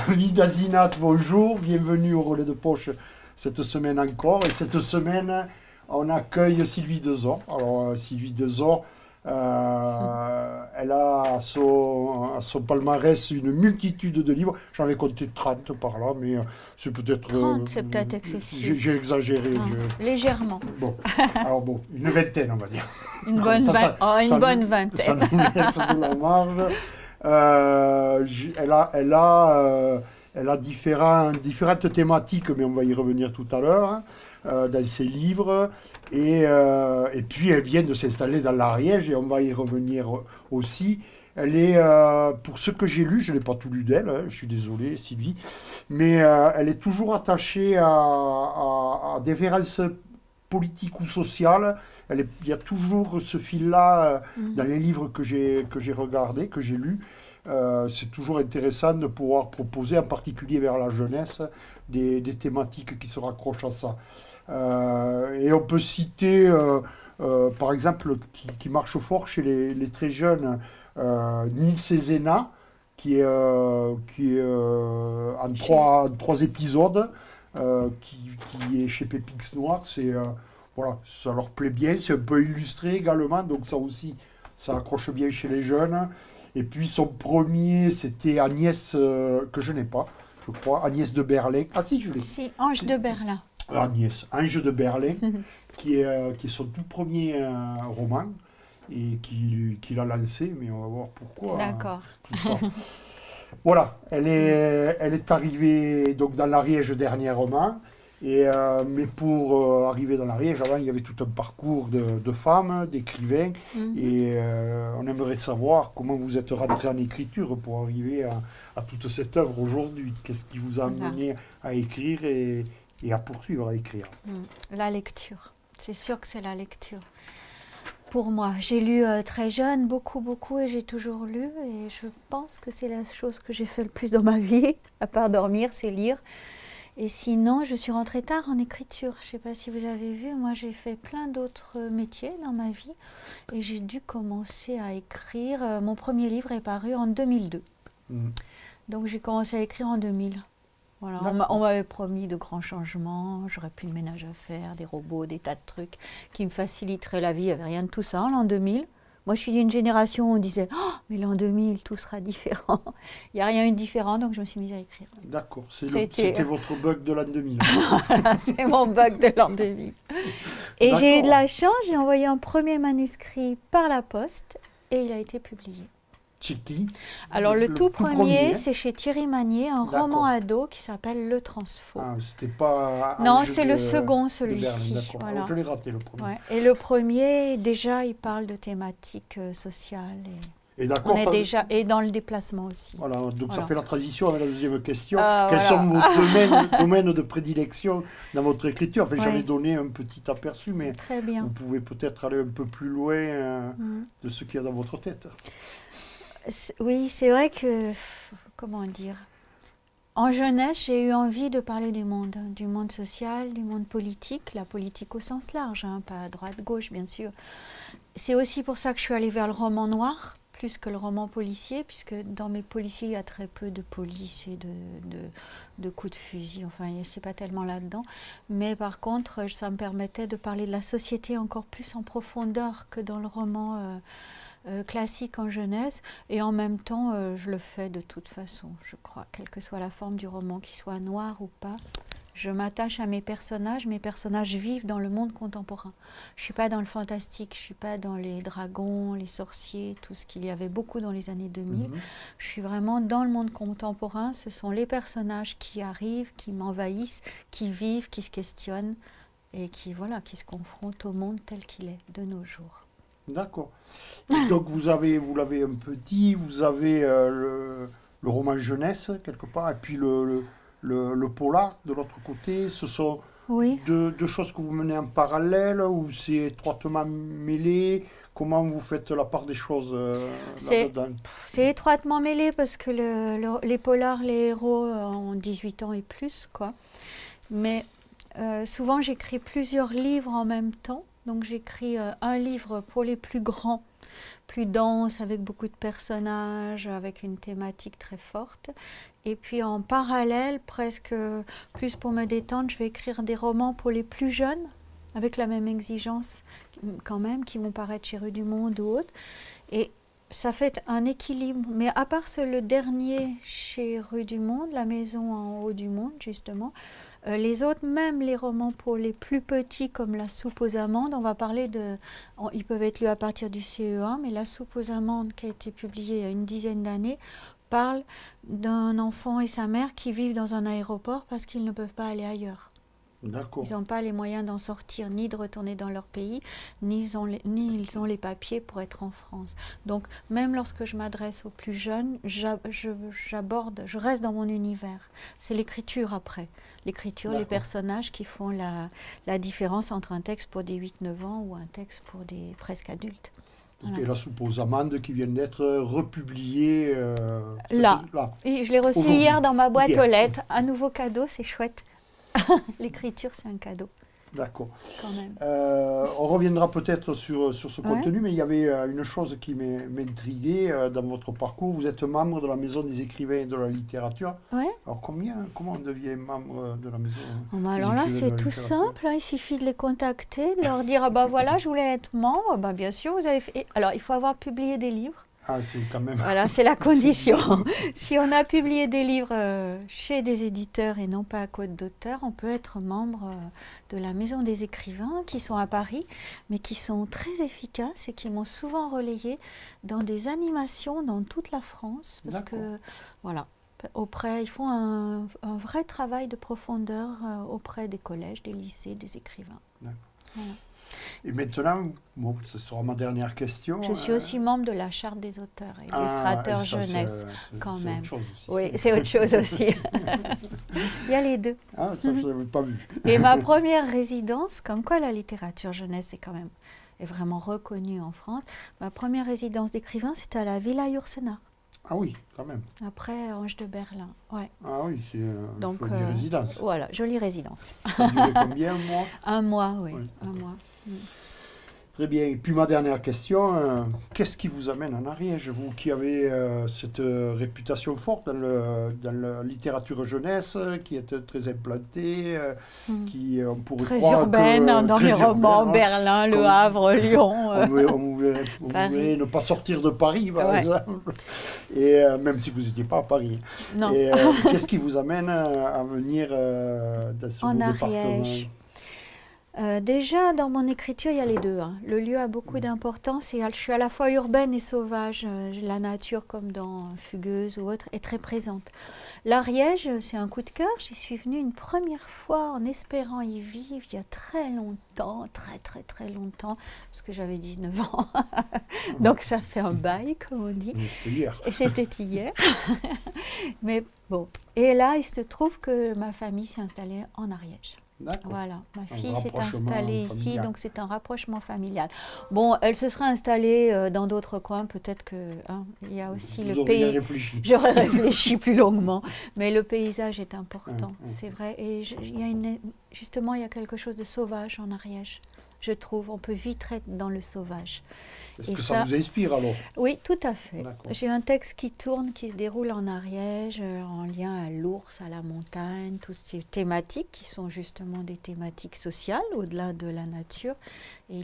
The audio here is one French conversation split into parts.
Amis d'Azinat, bonjour, bienvenue au Relais de Poche cette semaine encore. Et cette semaine, on accueille Sylvie Dezor. Alors, Sylvie Dezor, elle a à son palmarès une multitude de livres. J'en ai compté 30 par là, mais c'est peut-être... 30, c'est peut-être excessif. J'ai exagéré. Légèrement. Bon, alors bon, une vingtaine, on va dire. Une bonne, bonne vingtaine. Ça nous laisse de la marge. Elle a différentes thématiques, mais on va y revenir tout à l'heure, dans ses livres. Et puis, elle vient de s'installer dans l'Ariège, et on va y revenir aussi. Elle est, pour ce que j'ai lu, je n'ai pas tout lu d'elle, je suis désolé, Sylvie, mais elle est toujours attachée à des références politiques ou sociales. Il y a toujours ce fil-là dans les livres que j'ai regardés, que j'ai lus. C'est toujours intéressant de pouvoir proposer, en particulier vers la jeunesse, des thématiques qui se raccrochent à ça. Et on peut citer, par exemple, qui marche fort chez les très jeunes, Nils Ezena, qui est en trois épisodes, qui est chez Pépix Noir. Voilà, ça leur plaît bien, c'est un peu illustré également, donc ça aussi, ça accroche bien chez les jeunes. Et puis son premier, c'était Agnès, que je n'ai pas, je crois, Agnès de Berlin. Ah si, je l'ai. Si, Ange de Berlin. Agnès, Ange de Berlin, qui est son tout premier roman, et qu'il a lancé, mais on va voir pourquoi. D'accord. Tout ça. Voilà, elle est arrivée donc, dans l'Ariège dernièrement. Mais pour arriver dans l'Ariège, avant, il y avait tout un parcours de femmes, d'écrivains, et on aimerait savoir comment vous êtes rentré en écriture pour arriver à toute cette œuvre aujourd'hui. Qu'est-ce qui vous a amené à écrire et à poursuivre à écrire? La lecture, c'est sûr que c'est la lecture. Pour moi, j'ai lu très jeune, beaucoup, et j'ai toujours lu, et je pense que c'est la chose que j'ai fait le plus dans ma vie, à part dormir, c'est lire. Et sinon, je suis rentrée tard en écriture. Je ne sais pas si vous avez vu, moi j'ai fait plein d'autres métiers dans ma vie. Et j'ai dû commencer à écrire. Mon premier livre est paru en 2002. Donc j'ai commencé à écrire en 2000. Voilà. On m'avait promis de grands changements. J'aurais plus de ménage à faire, des robots, des tas de trucs qui me faciliteraient la vie. Il n'y avait rien de tout ça en l'an 2000. Moi, je suis d'une génération où on disait oh, mais l'an 2000, tout sera différent. Il n'y a rien eu de différent, donc je me suis mise à écrire. D'accord, c'était votre bug de l'an 2000. Voilà, c'est mon bug de l'an 2000. Et j'ai eu de la chance, j'ai envoyé un premier manuscrit par la poste et il a été publié. Chez qui? Alors, le tout premier, c'est chez Thierry Magnier, un roman ado qui s'appelle Le Transfo. Ah, c'était pas... Non, c'est le second, celui-ci. Voilà. Je l'ai raté, le premier. Ouais. Et le premier, déjà, il parle de thématiques sociales. Et on est déjà... Et dans le déplacement aussi. Voilà, donc ça fait la transition avec la deuxième question. Quels sont vos domaines de prédilection dans votre écriture? Enfin, j'avais donné un petit aperçu, mais vous pouvez peut-être aller un peu plus loin de ce qu'il y a dans votre tête. Oui, c'est vrai que, comment dire, en jeunesse, j'ai eu envie de parler du monde social, du monde politique, la politique au sens large, hein, pas à droite-gauche, bien sûr. C'est aussi pour ça que je suis allée vers le roman noir, plus que le roman policier, puisque dans mes policiers, il y a très peu de police et de coups de fusil, enfin, c'est pas tellement là-dedans. Mais par contre, ça me permettait de parler de la société encore plus en profondeur que dans le roman classique en jeunesse, et en même temps je le fais de toute façon, je crois, quelle que soit la forme du roman, qu'il soit noir ou pas. Je m'attache à mes personnages vivent dans le monde contemporain. Je ne suis pas dans le fantastique, je ne suis pas dans les dragons, les sorciers, tout ce qu'il y avait beaucoup dans les années 2000. Je suis vraiment dans le monde contemporain, ce sont les personnages qui arrivent, qui m'envahissent, qui vivent, qui se questionnent, et qui se confrontent au monde tel qu'il est de nos jours. D'accord. Donc vous l'avez un peu dit, vous avez le roman jeunesse quelque part, et puis le polar de l'autre côté. Ce sont deux choses que vous menez en parallèle, ou c'est étroitement mêlé? Comment vous faites la part des choses C'est là-dedans? étroitement mêlé parce que les polars, les héros ont 18 ans et plus, quoi. Mais souvent, j'écris plusieurs livres en même temps. Donc, j'écris un livre pour les plus grands, plus dense, avec beaucoup de personnages, avec une thématique très forte. Et puis, en parallèle, presque plus pour me détendre, je vais écrire des romans pour les plus jeunes, avec la même exigence quand même, qui vont paraître chez Rue du Monde ou autre. Et ça fait un équilibre. Mais à part le dernier chez Rue du Monde, La Maison en haut du monde, justement, les autres, même les romans pour les plus petits, comme La Soupe aux amandes, on va parler de... ils peuvent être lus à partir du CE1, mais La Soupe aux amandes, qui a été publiée il y a une dizaine d'années, parle d'un enfant et sa mère qui vivent dans un aéroport parce qu'ils ne peuvent pas aller ailleurs. D'accord. Ils n'ont pas les moyens d'en sortir, ni de retourner dans leur pays, ni ils ont les papiers pour être en France. Donc, même lorsque je m'adresse aux plus jeunes, j'aborde, je reste dans mon univers. C'est l'écriture après. L'écriture, les personnages qui font la différence entre un texte pour des 8-9 ans ou un texte pour des presque adultes. Voilà. Et La Soupe aux amandes qui vient d'être republiée là. Et je l'ai reçu hier dans ma boîte aux lettres. Un nouveau cadeau, c'est chouette. L'écriture, c'est un cadeau. D'accord. Quand même. On reviendra peut-être sur ce contenu, mais il y avait une chose qui m'intriguait dans votre parcours. Vous êtes membre de la Maison des écrivains et de la littérature. Ouais. Alors comment on devient membre de la Maison alors là, c'est tout simple. Hein. Il suffit de les contacter, de leur dire « Ah bah voilà, je voulais être membre. » Bah bien sûr, vous avez fait... Alors, il faut avoir publié des livres. Ah, c'est quand même... Voilà, c'est la condition. Si on a publié des livres chez des éditeurs et non pas à Côte d'auteur, on peut être membre de la Maison des écrivains qui sont à Paris, mais qui sont très efficaces et qui m'ont souvent relayé dans des animations dans toute la France. Parce que, voilà, ils font un vrai travail de profondeur auprès des collèges, des lycées, des écrivains. D'accord. Voilà. Et maintenant, bon, ce sera ma dernière question. Je suis aussi membre de la Charte des auteurs et illustrateurs jeunesse, quand même. C'est autre chose aussi. Oui, c'est autre chose aussi. Il y a les deux. Ah, ça, je n'avais pas vu. Et ma première résidence, comme quoi la littérature jeunesse est vraiment reconnue en France, ma première résidence d'écrivain, c'était à la Villa Yourcenar. Ah oui, quand même. Après Ange de Berlin, ouais. Ah oui, c'est une jolie résidence. Voilà, jolie résidence. Ça a duré combien, un mois? Un mois, oui, un mois. Très bien. Et puis ma dernière question, qu'est-ce qui vous amène en Ariège, vous qui avez cette réputation forte dans la littérature jeunesse, qui est très implantée, qui on pourrait très croire urbaine, dans les romans, Berlin, Le Havre, Lyon. On voulait ne pas sortir de Paris, par exemple, et même si vous n'étiez pas à Paris. Non. Et qu'est-ce qui vous amène à venir dans ce beau département? Déjà, dans mon écriture, il y a les deux. Hein. Le lieu a beaucoup d'importance et je suis à la fois urbaine et sauvage. La nature, comme dans Fugueuse ou autre, est très présente. L'Ariège, c'est un coup de cœur. J'y suis venue une première fois en espérant y vivre il y a très longtemps, très longtemps, parce que j'avais 19 ans. Donc ça fait un bail, comme on dit. C'était hier. Et c'était hier. Mais bon. Et là, il se trouve que ma famille s'est installée en Ariège. Voilà, ma fille s'est installée ici, donc c'est un rapprochement familial. Bon, elle se serait installée dans d'autres coins, peut-être que il y a aussi le pays. J'aurais réfléchi plus longuement, mais le paysage est important, c'est vrai. Et justement, il y a quelque chose de sauvage en Ariège, je trouve. On peut vite être dans le sauvage. Est-ce que ça vous inspire alors? Oui, tout à fait. J'ai un texte qui tourne, qui se déroule en Ariège, en lien à l'ours, à la montagne, toutes ces thématiques qui sont justement des thématiques sociales, au-delà de la nature. Et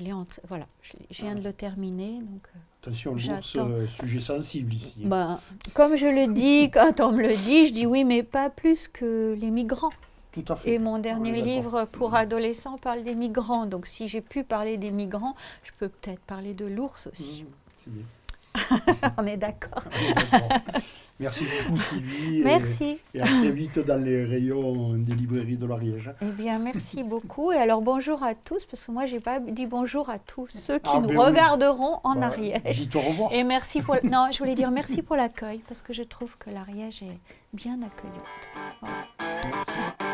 voilà, je viens de le terminer. Donc, attention, l'ours, sujet sensible ici. Ben, comme je le dis, quand on me le dit, je dis oui, mais pas plus que les migrants. Tout à fait. Et mon dernier livre pour adolescents parle des migrants. Donc si j'ai pu parler des migrants, je peux peut-être parler de l'ours aussi. C'est bien. On est d'accord. Merci beaucoup Sylvie. Merci. Et à très vite dans les rayons des librairies de l'Ariège. Eh bien, merci beaucoup. Et alors bonjour à tous, parce que moi, je n'ai pas dit bonjour à tous ceux qui nous regarderont en Ariège. Dites au revoir. Et merci pour... Non, je voulais dire merci pour l'accueil, parce que je trouve que l'Ariège est bien accueillante. Voilà. Merci.